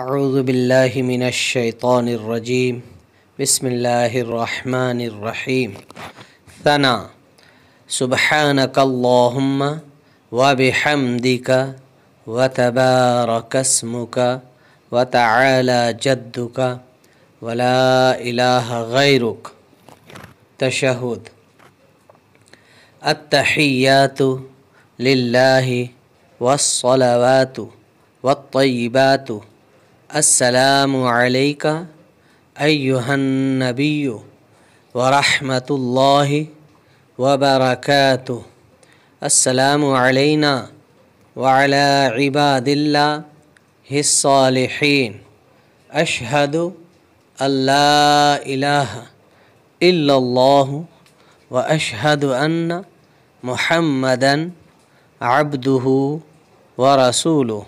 اعوذ باللہ من الشیطان الرجیم بسم اللہ الرحمن الرحیم ثنا سبحانک اللہم وبحمدک وتبارک اسمک وتعالی جدک ولا الہ غیرک۔ تشہد۔ التحیات للہ والصلوات والطیبات السلام علیک ایہا النبی ورحمۃ اللہ وبرکاتہ۔ السلام علینا وعلی عباد اللہ الصالحین۔ اشہد ان لا الہ الا اللہ واشہد ان محمدا عبدہ ورسولہ۔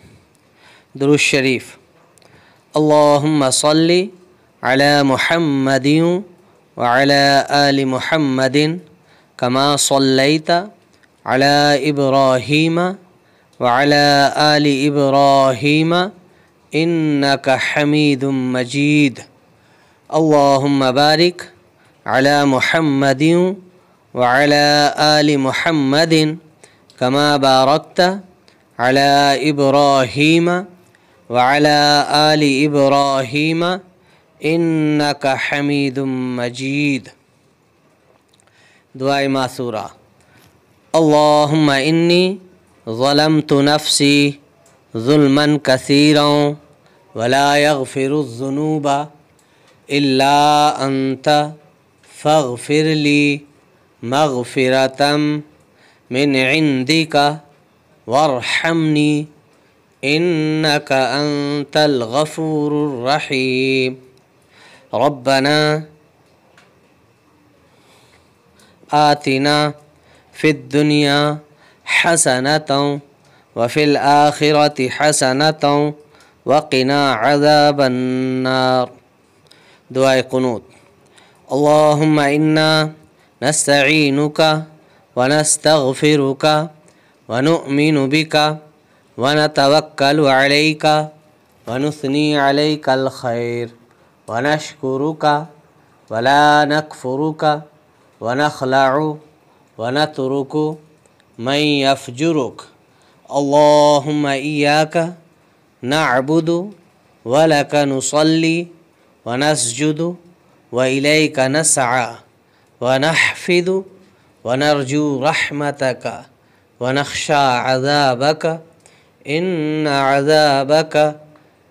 درود شریف۔ اللہم صلی علی محمد وعلی آل محمد کما صلیت علی ابراہیم وعلی آل ابراہیم انک حمید مجید۔ اللہم بارک علی محمد وعلی آل محمد کما بارکت علی ابراہیم وعلی آل ابراہیم انک حمید مجید۔ دعائے ماثورہ۔ اللہم انی ظلمت نفسی ظلما کثیرا ولا یغفر الذنوب الا انت فاغفر لی مغفرۃ من عندک وارحمنی انک انت الغفور الرحیم۔ ربنا آتنا فی الدنیا حسنۃ وفی الآخرۃ حسنۃ وقنا عذاب النار۔ دعائے قنوت۔ اللہم انا نستعینک ونستغفرک ونؤمن بک ونتوکل علیک ونثنی علیک الخیر ونشکرک ولا نکفرک ونخلع ونترک من یفجرک۔ اللہم ایاک نعبد ولک نصلی ونسجد وإلیک نسعی ونحفظ ونرجو رحمتک ونخشى عذابک ان عذابک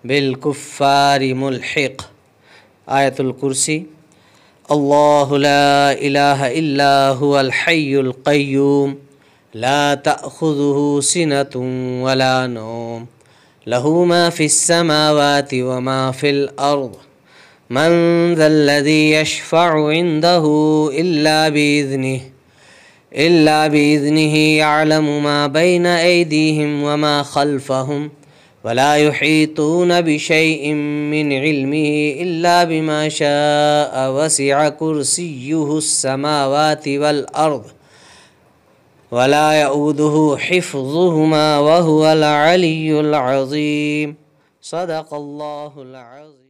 بالکفار ملحق۔ آیت الکرسی۔ اللہ لا الہ الا هو الحی القیوم لا تأخذہ سنۃ ولا نوم لہ ما فی السماوات وما فی الارض من ذا الذی یشفع عنده إلا بإذنه يعلم ما بين أيديهم وما خلفهم ولا يحيطون بشيء من علمه إلا بما شاء وسع كرسيه السماوات والأرض ولا يؤوده حفظهما وهو العلي العظيم۔ صدق الله العظيم۔